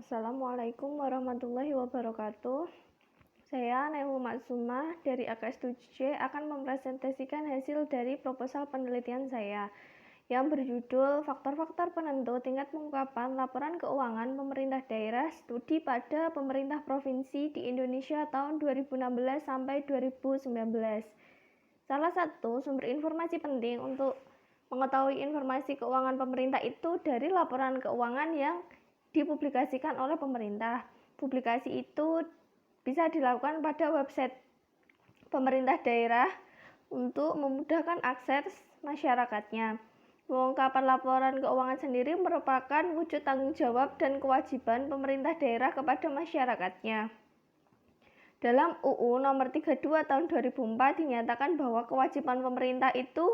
Assalamualaikum warahmatullahi wabarakatuh. Saya Naimu Matsumah dari AKS 7C akan mempresentasikan hasil dari proposal penelitian saya yang berjudul Faktor-faktor penentu tingkat pengungkapan laporan keuangan pemerintah daerah studi pada pemerintah provinsi di Indonesia tahun 2016 sampai 2019. Salah satu sumber informasi penting untuk mengetahui informasi keuangan pemerintah itu dari laporan keuangan yang dipublikasikan oleh pemerintah. Publikasi itu bisa dilakukan pada website pemerintah daerah untuk memudahkan akses masyarakatnya. Pengungkapan laporan keuangan sendiri merupakan wujud tanggung jawab dan kewajiban pemerintah daerah kepada masyarakatnya. Dalam UU nomor 32 tahun 2004 dinyatakan bahwa kewajiban pemerintah itu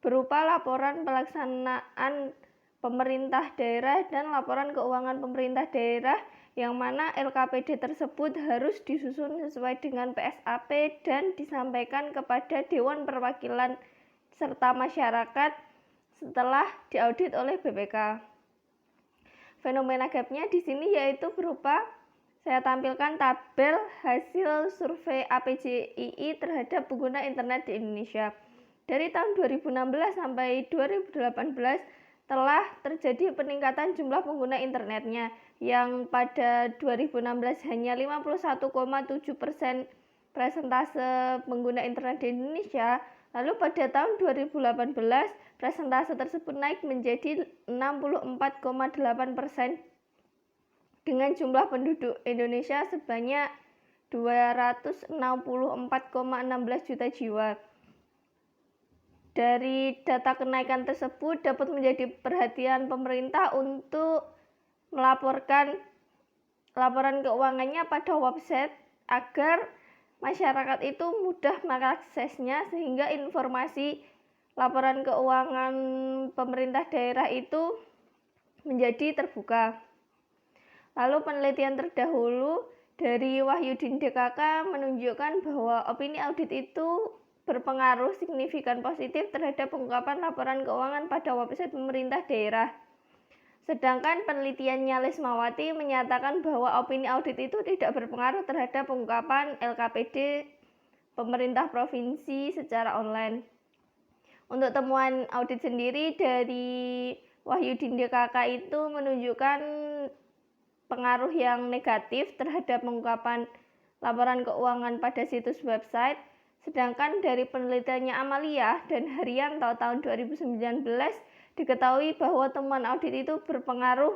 berupa laporan pelaksanaan pemerintah daerah dan laporan keuangan pemerintah daerah yang mana LKPD tersebut harus disusun sesuai dengan PSAP dan disampaikan kepada Dewan Perwakilan serta masyarakat setelah diaudit oleh BPK. Fenomena gapnya di sini yaitu berupa saya tampilkan tabel hasil survei APJII terhadap pengguna internet di Indonesia. Dari tahun 2016 sampai 2018 telah terjadi peningkatan jumlah pengguna internetnya yang pada 2016 hanya 51,7% persentase pengguna internet di Indonesia, lalu pada tahun 2018 persentase tersebut naik menjadi 64,8% dengan jumlah penduduk Indonesia sebanyak 264,16 juta jiwa. Dari data kenaikan tersebut dapat menjadi perhatian pemerintah untuk melaporkan laporan keuangannya pada website agar masyarakat itu mudah mengaksesnya sehingga informasi laporan keuangan pemerintah daerah itu menjadi terbuka. Lalu penelitian terdahulu dari Wahyudin DKK menunjukkan bahwa opini audit itu berpengaruh signifikan positif terhadap pengungkapan laporan keuangan pada website pemerintah daerah. Sedangkan penelitiannya Lesmawati menyatakan bahwa opini audit itu tidak berpengaruh terhadap pengungkapan LKPD pemerintah provinsi secara online. Untuk temuan audit sendiri dari Wahyudin DKK itu menunjukkan pengaruh yang negatif terhadap pengungkapan laporan keuangan pada situs website. Sedangkan dari penelitiannya Amalia dan Haryanto tahun 2019 diketahui bahwa temuan audit itu berpengaruh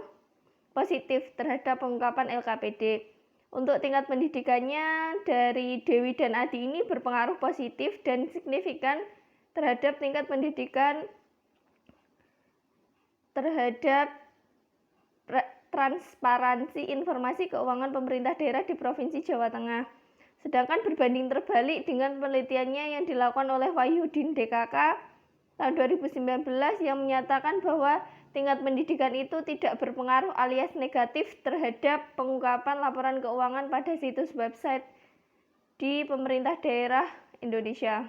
positif terhadap pengungkapan LKPD. Untuk tingkat pendidikannya dari Dewi dan Adi ini berpengaruh positif dan signifikan terhadap tingkat pendidikan terhadap transparansi informasi keuangan pemerintah daerah di Provinsi Jawa Tengah. Sedangkan berbanding terbalik dengan penelitiannya yang dilakukan oleh Wahyudin DKK tahun 2019 yang menyatakan bahwa tingkat pendidikan itu tidak berpengaruh alias negatif terhadap pengungkapan laporan keuangan pada situs website di pemerintah daerah Indonesia.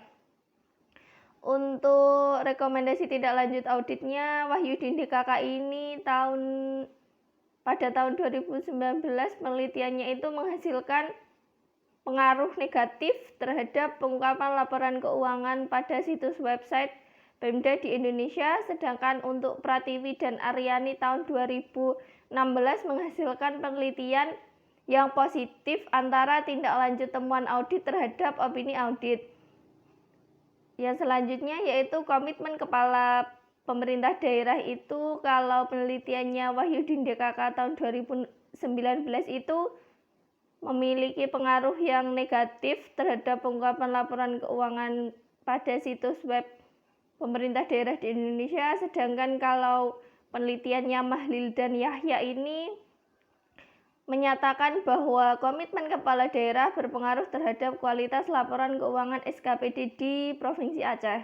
Untuk rekomendasi tidak lanjut auditnya, Wahyudin DKK ini pada tahun 2019 penelitiannya itu menghasilkan pengaruh negatif terhadap pengungkapan laporan keuangan pada situs website Pemda di Indonesia, sedangkan untuk Pratiwi dan Aryani tahun 2016 menghasilkan penelitian yang positif antara tindak lanjut temuan audit terhadap opini audit. Yang selanjutnya yaitu komitmen kepala pemerintah daerah itu kalau penelitiannya Wahyudin DKK tahun 2019 itu memiliki pengaruh yang negatif terhadap pengungkapan laporan keuangan pada situs web pemerintah daerah di Indonesia, sedangkan kalau penelitiannya Mahlil dan Yahya ini menyatakan bahwa komitmen kepala daerah berpengaruh terhadap kualitas laporan keuangan SKPD di Provinsi Aceh.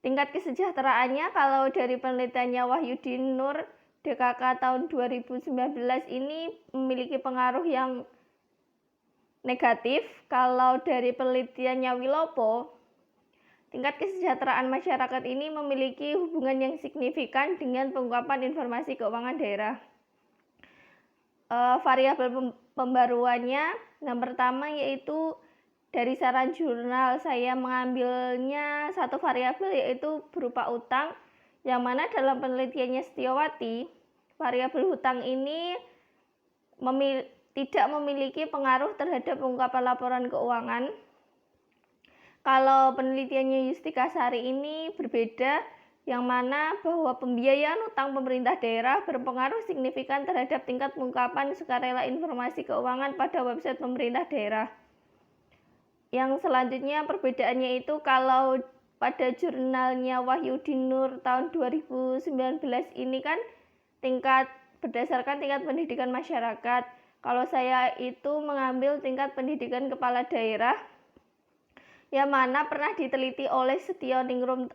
Tingkat kesejahteraannya kalau dari penelitiannya Wahyudin Nur DKK tahun 2019 ini memiliki pengaruh yang negatif. Kalau dari penelitiannya Wilopo, tingkat kesejahteraan masyarakat ini memiliki hubungan yang signifikan dengan pengungkapan informasi keuangan daerah. variabel pembaruannya. Yang pertama yaitu dari saran jurnal, saya mengambilnya satu variabel yaitu berupa utang, yang mana dalam penelitiannya Setiawati, variabel hutang ini tidak memiliki pengaruh terhadap pengungkapan laporan keuangan. Kalau penelitiannya Yustika Sari ini berbeda, yang mana bahwa pembiayaan utang pemerintah daerah berpengaruh signifikan terhadap tingkat pengungkapan sukarela informasi keuangan pada website pemerintah daerah. Yang selanjutnya perbedaannya itu kalau pada jurnalnya Wahyudi Nur tahun 2019 ini kan berdasarkan tingkat pendidikan masyarakat. Kalau saya itu mengambil tingkat pendidikan kepala daerah, yang mana pernah diteliti oleh Setio Ningrum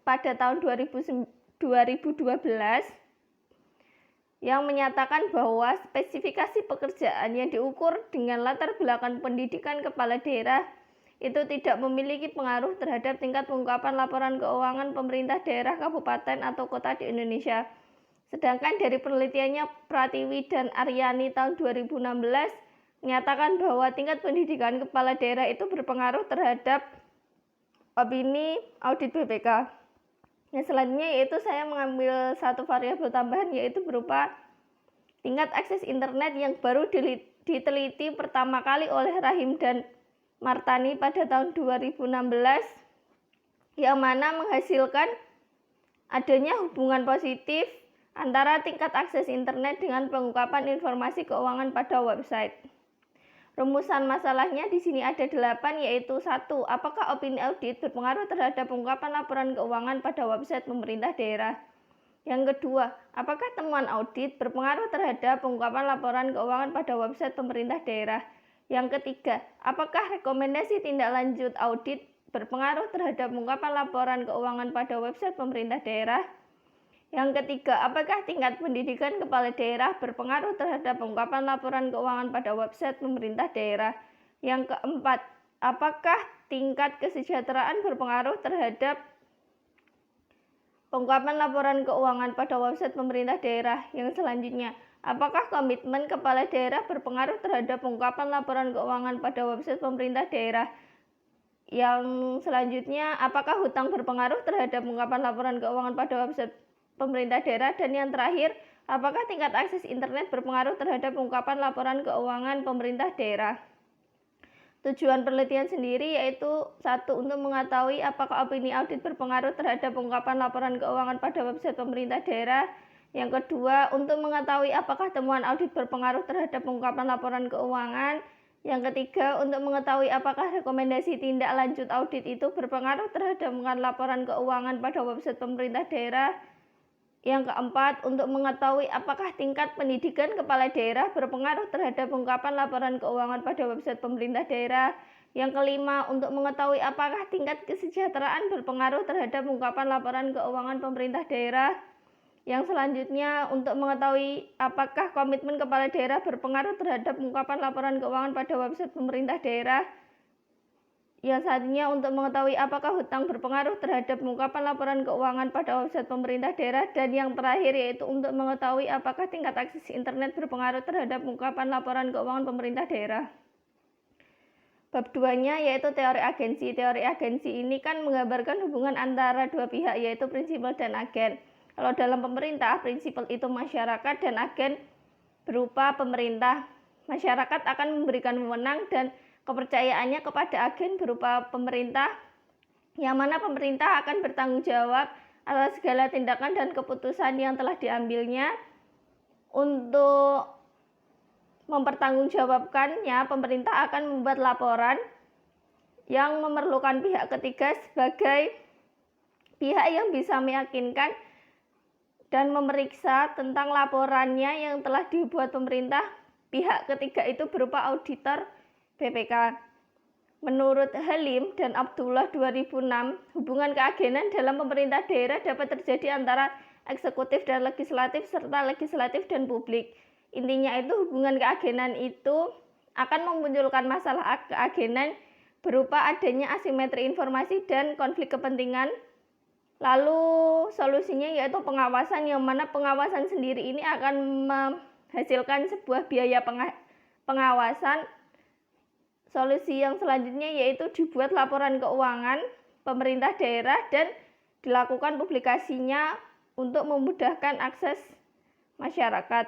pada tahun 2012, yang menyatakan bahwa spesifikasi pekerjaan yang diukur dengan latar belakang pendidikan kepala daerah itu tidak memiliki pengaruh terhadap tingkat pengungkapan laporan keuangan pemerintah daerah, kabupaten, atau kota di Indonesia. Sedangkan dari penelitiannya Pratiwi dan Aryani tahun 2016 menyatakan bahwa tingkat pendidikan kepala daerah itu berpengaruh terhadap opini audit BPK. Yang selanjutnya yaitu saya mengambil satu variabel tambahan yaitu berupa tingkat akses internet yang baru diteliti pertama kali oleh Rahim dan Martani pada tahun 2016, yang mana menghasilkan adanya hubungan positif antara tingkat akses internet dengan pengungkapan informasi keuangan pada website. Rumusan masalahnya di sini ada 8, yaitu 1. Apakah opini audit berpengaruh terhadap pengungkapan laporan keuangan pada website pemerintah daerah? Yang kedua, apakah temuan audit berpengaruh terhadap pengungkapan laporan keuangan pada website pemerintah daerah? Yang ketiga, apakah rekomendasi tindak lanjut audit berpengaruh terhadap pengungkapan laporan keuangan pada website pemerintah daerah? Yang ketiga, apakah tingkat pendidikan kepala daerah berpengaruh terhadap pengungkapan laporan keuangan pada website pemerintah daerah? Yang keempat, apakah tingkat kesejahteraan berpengaruh terhadap pengungkapan laporan keuangan pada website pemerintah daerah? Yang selanjutnya, apakah komitmen kepala daerah berpengaruh terhadap pengungkapan laporan keuangan pada website pemerintah daerah? Yang selanjutnya, apakah hutang berpengaruh terhadap pengungkapan laporan keuangan pada website pemerintah daerah? Dan yang terakhir, apakah tingkat akses internet berpengaruh terhadap pengungkapan laporan keuangan pemerintah daerah? Tujuan penelitian sendiri yaitu 1. Untuk mengetahui apakah opini audit berpengaruh terhadap pengungkapan laporan keuangan pada website pemerintah daerah. Yang kedua, untuk mengetahui apakah temuan audit berpengaruh terhadap pengungkapan laporan keuangan. Yang ketiga, untuk mengetahui apakah rekomendasi tindak lanjut audit itu berpengaruh terhadap pengungkapan laporan keuangan pada website pemerintah daerah. Yang keempat, untuk mengetahui apakah tingkat pendidikan kepala daerah berpengaruh terhadap pengungkapan laporan keuangan pada website pemerintah daerah. Yang kelima, untuk mengetahui apakah tingkat kesejahteraan berpengaruh terhadap pengungkapan laporan keuangan pemerintah daerah. Yang selanjutnya, untuk mengetahui apakah komitmen kepala daerah berpengaruh terhadap pengungkapan laporan keuangan pada website pemerintah daerah. Yang selanjutnya, untuk mengetahui apakah hutang berpengaruh terhadap pengungkapan laporan keuangan pada website pemerintah daerah. Dan yang terakhir yaitu untuk mengetahui apakah tingkat akses internet berpengaruh terhadap pengungkapan laporan keuangan pemerintah daerah. Bab 2-nya yaitu teori agensi. Teori agensi ini kan menggambarkan hubungan antara dua pihak yaitu prinsipal dan agen. Kalau dalam pemerintah, prinsipal itu masyarakat dan agen berupa pemerintah. Masyarakat akan memberikan wewenang dan kepercayaannya kepada agen berupa pemerintah, yang mana pemerintah akan bertanggung jawab atas segala tindakan dan keputusan yang telah diambilnya. Untuk mempertanggungjawabkannya, pemerintah akan membuat laporan yang memerlukan pihak ketiga sebagai pihak yang bisa meyakinkan dan memeriksa tentang laporannya yang telah dibuat pemerintah. Pihak ketiga itu berupa auditor BPK. Menurut Halim dan Abdullah 2006, hubungan keagenan dalam pemerintah daerah dapat terjadi antara eksekutif dan legislatif serta legislatif dan publik. Intinya itu hubungan keagenan itu akan memunculkan masalah keagenan berupa adanya asimetri informasi dan konflik kepentingan. Lalu solusinya yaitu pengawasan, yang mana pengawasan sendiri ini akan menghasilkan sebuah biaya pengawasan. Solusi yang selanjutnya yaitu dibuat laporan keuangan pemerintah daerah dan dilakukan publikasinya untuk memudahkan akses masyarakat.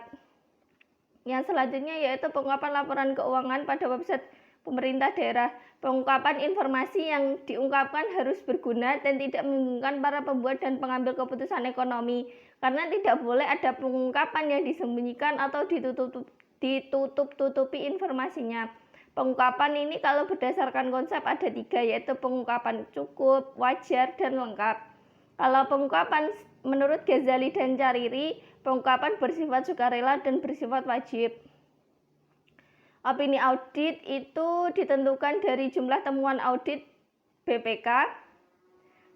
Yang selanjutnya yaitu pengungkapan laporan keuangan pada website pemerintah daerah. Pengungkapan informasi yang diungkapkan harus berguna dan tidak membingungkan para pembuat dan pengambil keputusan ekonomi, karena tidak boleh ada pengungkapan yang disembunyikan atau ditutup-tutupi informasinya. Pengungkapan ini kalau berdasarkan konsep ada 3, yaitu pengungkapan cukup, wajar, dan lengkap. Kalau pengungkapan menurut Ghazali dan Cariri, pengungkapan bersifat sukarela dan bersifat wajib. Opini audit itu ditentukan dari jumlah temuan audit BPK,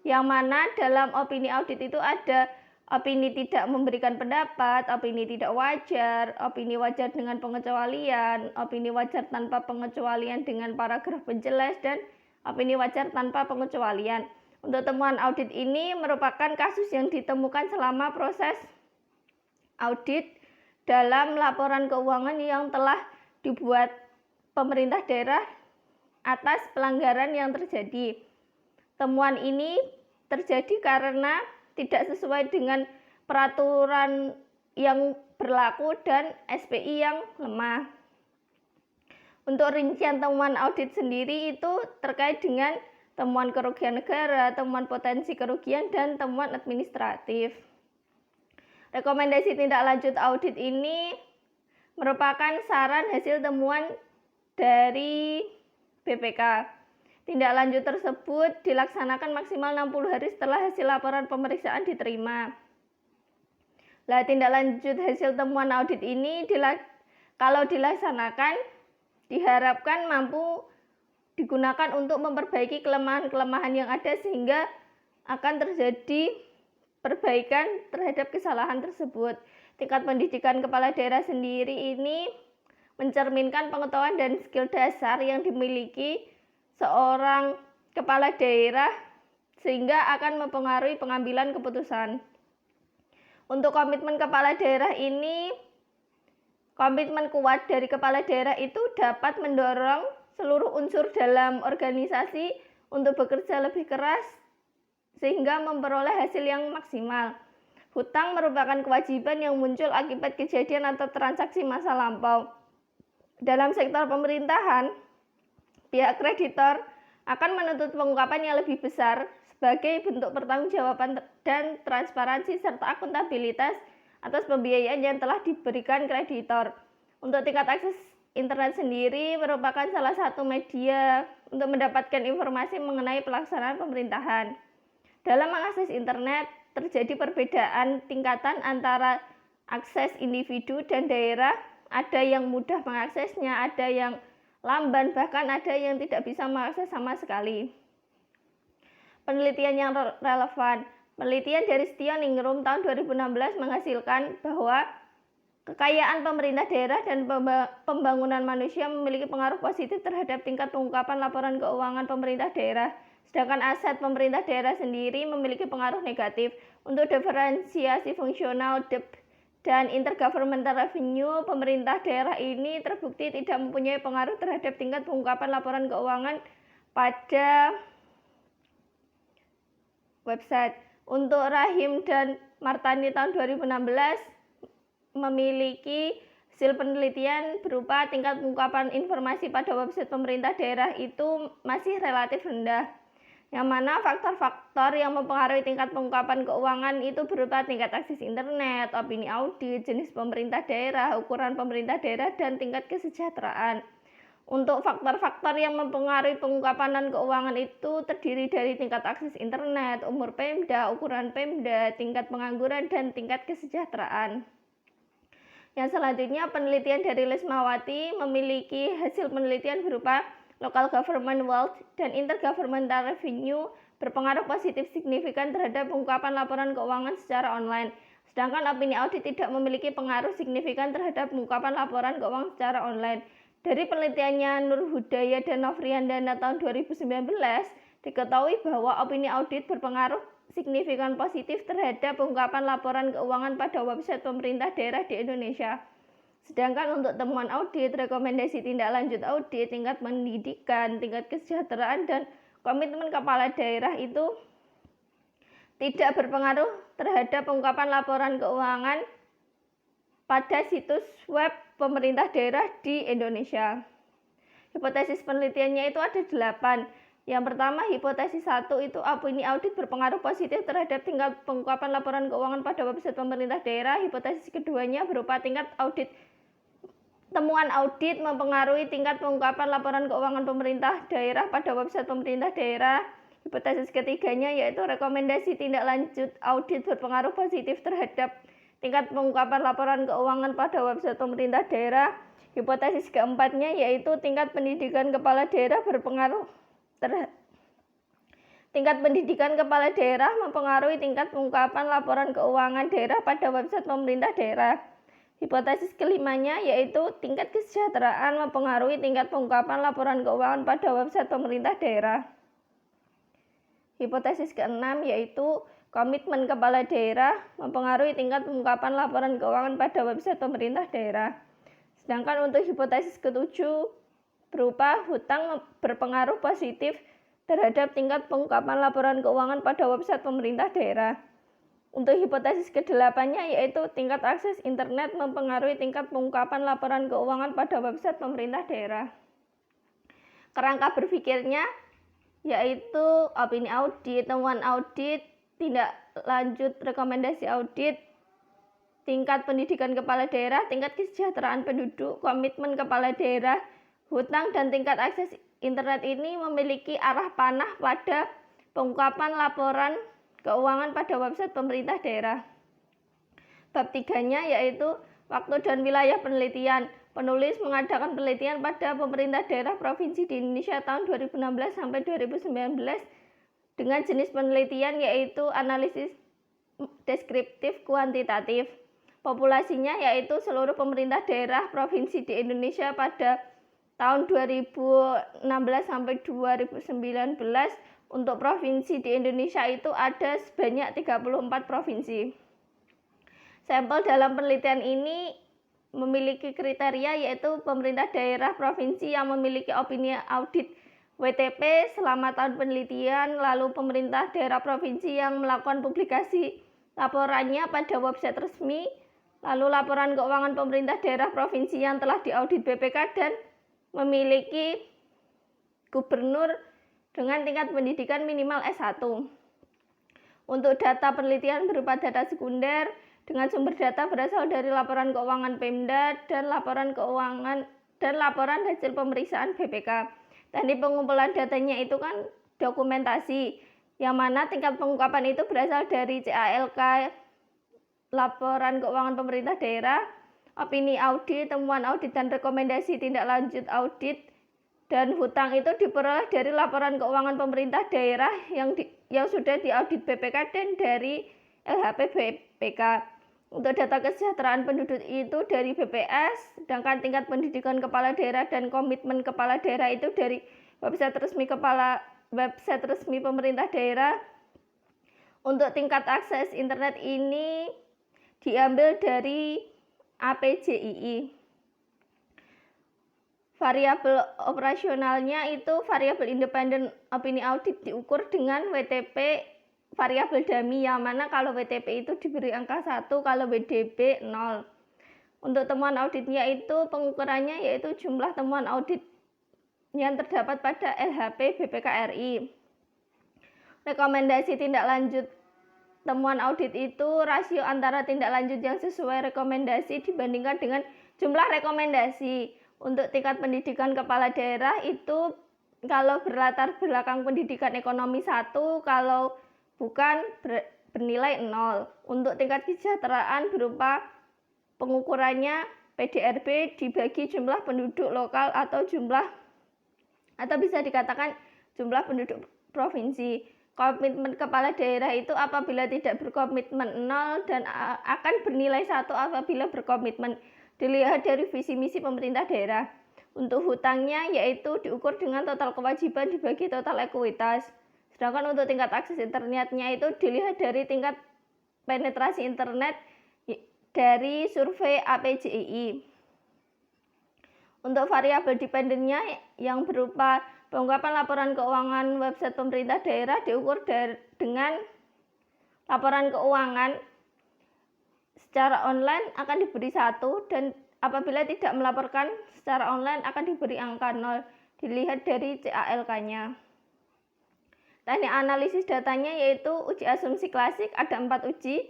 yang mana dalam opini audit itu ada opini tidak memberikan pendapat, opini tidak wajar, opini wajar dengan pengecualian, opini wajar tanpa pengecualian dengan paragraf penjelas, dan opini wajar tanpa pengecualian. Untuk temuan audit ini merupakan kasus yang ditemukan selama proses audit dalam laporan keuangan yang telah dibuat pemerintah daerah atas pelanggaran yang terjadi. Temuan ini terjadi karena tidak sesuai dengan peraturan yang berlaku dan SPI yang lemah. Untuk rincian temuan audit sendiri itu terkait dengan temuan kerugian negara, temuan potensi kerugian, dan temuan administratif. Rekomendasi tindak lanjut audit ini merupakan saran hasil temuan dari BPK. Tindak lanjut tersebut dilaksanakan maksimal 60 hari setelah hasil laporan pemeriksaan diterima. Tindak lanjut hasil temuan audit ini kalau dilaksanakan diharapkan mampu digunakan untuk memperbaiki kelemahan-kelemahan yang ada sehingga akan terjadi perbaikan terhadap kesalahan tersebut. Tingkat pendidikan kepala daerah sendiri ini mencerminkan pengetahuan dan skill dasar yang dimiliki seorang kepala daerah sehingga akan mempengaruhi pengambilan keputusan. Untuk komitmen kepala daerah ini, komitmen kuat dari kepala daerah itu dapat mendorong seluruh unsur dalam organisasi untuk bekerja lebih keras sehingga memperoleh hasil yang maksimal. Hutang merupakan kewajiban yang muncul akibat kejadian atau transaksi masa lampau. Dalam sektor pemerintahan, pihak kreditor akan menuntut pengungkapan yang lebih besar sebagai bentuk pertanggungjawaban dan transparansi serta akuntabilitas atas pembiayaan yang telah diberikan kreditor. Untuk tingkat akses internet sendiri merupakan salah satu media untuk mendapatkan informasi mengenai pelaksanaan pemerintahan. Dalam mengakses internet, terjadi perbedaan tingkatan antara akses individu dan daerah. Ada yang mudah mengaksesnya, ada yang lamban, bahkan ada yang tidak bisa mengakses sama sekali. Penelitian yang relevan. Penelitian dari Setioningrum tahun 2016 menghasilkan bahwa kekayaan pemerintah daerah dan pembangunan manusia memiliki pengaruh positif terhadap tingkat pengungkapan laporan keuangan pemerintah daerah. Sedangkan aset pemerintah daerah sendiri memiliki pengaruh negatif. Untuk diferensiasi fungsional debt dan intergovernmental revenue, pemerintah daerah ini terbukti tidak mempunyai pengaruh terhadap tingkat pengungkapan laporan keuangan pada website. Untuk Rahim dan Martani tahun 2016 memiliki hasil penelitian berupa tingkat pengungkapan informasi pada website pemerintah daerah itu masih relatif rendah. Yang mana faktor-faktor yang mempengaruhi tingkat pengungkapan keuangan itu berupa tingkat akses internet, opini audit, jenis pemerintah daerah, ukuran pemerintah daerah, dan tingkat kesejahteraan. Untuk faktor-faktor yang mempengaruhi pengungkapan keuangan itu terdiri dari tingkat akses internet, umur Pemda, ukuran Pemda, tingkat pengangguran, dan tingkat kesejahteraan. Yang selanjutnya penelitian dari Lesmawati memiliki hasil penelitian berupa local government wealth dan intergovernmental revenue berpengaruh positif signifikan terhadap pengungkapan laporan keuangan secara online. Sedangkan opini audit tidak memiliki pengaruh signifikan terhadap pengungkapan laporan keuangan secara online. Dari penelitiannya Nur Hudaya dan Novriandana tahun 2019, diketahui bahwa opini audit berpengaruh signifikan positif terhadap pengungkapan laporan keuangan pada website pemerintah daerah di Indonesia. Sedangkan untuk temuan audit, rekomendasi tindak lanjut audit, tingkat pendidikan, tingkat kesejahteraan, dan komitmen kepala daerah itu tidak berpengaruh terhadap pengungkapan laporan keuangan pada situs web pemerintah daerah di Indonesia. Hipotesis penelitiannya itu ada 8. Yang pertama, hipotesis 1 itu opini audit berpengaruh positif terhadap tingkat pengungkapan laporan keuangan pada website pemerintah daerah. Hipotesis keduanya berupa tingkat temuan audit mempengaruhi tingkat pengungkapan laporan keuangan pemerintah daerah pada website pemerintah daerah. Hipotesis ketiganya yaitu rekomendasi tindak lanjut audit berpengaruh positif terhadap tingkat pengungkapan laporan keuangan pada website pemerintah daerah. Hipotesis keempatnya yaitu tingkat pendidikan kepala daerah mempengaruhi tingkat pengungkapan laporan keuangan daerah pada website pemerintah daerah. Hipotesis kelimanya yaitu tingkat kesejahteraan mempengaruhi tingkat pengungkapan laporan keuangan pada website pemerintah daerah. Hipotesis keenam yaitu komitmen kepala daerah mempengaruhi tingkat pengungkapan laporan keuangan pada website pemerintah daerah. Sedangkan untuk hipotesis ketujuh berupa hutang berpengaruh positif terhadap tingkat pengungkapan laporan keuangan pada website pemerintah daerah. Untuk hipotesis ke-8-nya yaitu tingkat akses internet mempengaruhi tingkat pengungkapan laporan keuangan pada website pemerintah daerah. Kerangka berpikirnya yaitu opini audit, temuan audit, tindak lanjut rekomendasi audit, tingkat pendidikan kepala daerah, tingkat kesejahteraan penduduk, komitmen kepala daerah, hutang, dan tingkat akses internet ini memiliki arah panah pada pengungkapan laporan keuangan pada website pemerintah daerah. Bab 3-nya yaitu waktu dan wilayah penelitian. Penulis mengadakan penelitian pada pemerintah daerah provinsi di Indonesia tahun 2016 sampai 2019 dengan jenis penelitian yaitu analisis deskriptif kuantitatif. Populasinya yaitu seluruh pemerintah daerah provinsi di Indonesia pada tahun 2016 sampai 2019. Untuk provinsi di Indonesia itu ada sebanyak 34 provinsi. Sampel dalam penelitian ini memiliki kriteria yaitu pemerintah daerah provinsi yang memiliki opini audit WTP selama tahun penelitian, lalu pemerintah daerah provinsi yang melakukan publikasi laporannya pada website resmi, lalu laporan keuangan pemerintah daerah provinsi yang telah diaudit BPK dan memiliki gubernur dengan tingkat pendidikan minimal S1. Untuk data penelitian berupa data sekunder dengan sumber data berasal dari laporan keuangan Pemda dan laporan hasil pemeriksaan BPK. Teknik pengumpulan datanya itu kan dokumentasi, yang mana tingkat pengungkapan itu berasal dari CALK, laporan keuangan pemerintah daerah, opini audit, temuan audit, dan rekomendasi tindak lanjut audit. Dan hutang itu diperoleh dari laporan keuangan pemerintah daerah yang sudah diaudit BPK dan dari LHP BPK. Untuk data kesejahteraan penduduk itu dari BPS, sedangkan tingkat pendidikan kepala daerah dan komitmen kepala daerah itu dari website resmi pemerintah daerah. Untuk tingkat akses internet ini diambil dari APJII. Variabel operasionalnya itu variabel independen opini audit diukur dengan WTP variabel dummy, yang mana kalau WTP itu diberi angka 1, kalau WDB 0. Untuk temuan auditnya itu pengukurannya yaitu jumlah temuan audit yang terdapat pada LHP BPK RI. Rekomendasi tindak lanjut temuan audit itu rasio antara tindak lanjut yang sesuai rekomendasi dibandingkan dengan jumlah rekomendasi. Untuk tingkat pendidikan kepala daerah itu kalau berlatar belakang pendidikan ekonomi 1, kalau bukan bernilai 0. Untuk tingkat kesejahteraan berupa pengukurannya PDRB dibagi jumlah penduduk lokal atau bisa dikatakan jumlah penduduk provinsi. Komitmen kepala daerah itu apabila tidak berkomitmen 0 dan akan bernilai 1 apabila berkomitmen. Dilihat dari visi misi pemerintah daerah. Untuk hutangnya yaitu diukur dengan total kewajiban dibagi total ekuitas. Sedangkan untuk tingkat akses internetnya itu dilihat dari tingkat penetrasi internet dari survei APJII. Untuk variabel dependennya yang berupa pengungkapan laporan keuangan website pemerintah daerah diukur dengan laporan keuangan secara online akan diberi 1 dan apabila tidak melaporkan secara online akan diberi angka 0 dilihat dari CALK-nya. Teknik analisis datanya yaitu uji asumsi klasik, ada 4 uji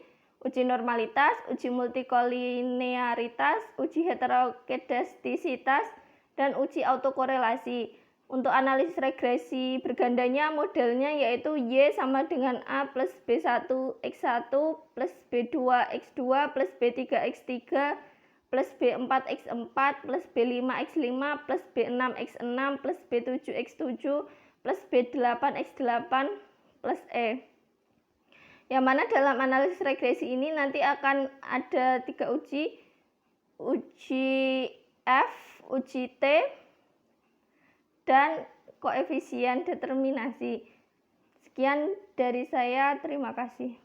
normalitas, uji multikolinearitas, uji heterokedastisitas, dan uji autokorelasi. Untuk analisis regresi bergandanya modelnya yaitu Y sama dengan A plus B1 X1 plus B2 X2 plus B3 X3 plus B4 X4 plus B5 X5 plus B6 X6 plus B7 X7 plus B8 X8 plus E. Yang mana dalam analisis regresi ini nanti akan ada 3 uji F, uji T, dan koefisien determinasi. Sekian dari saya, terima kasih.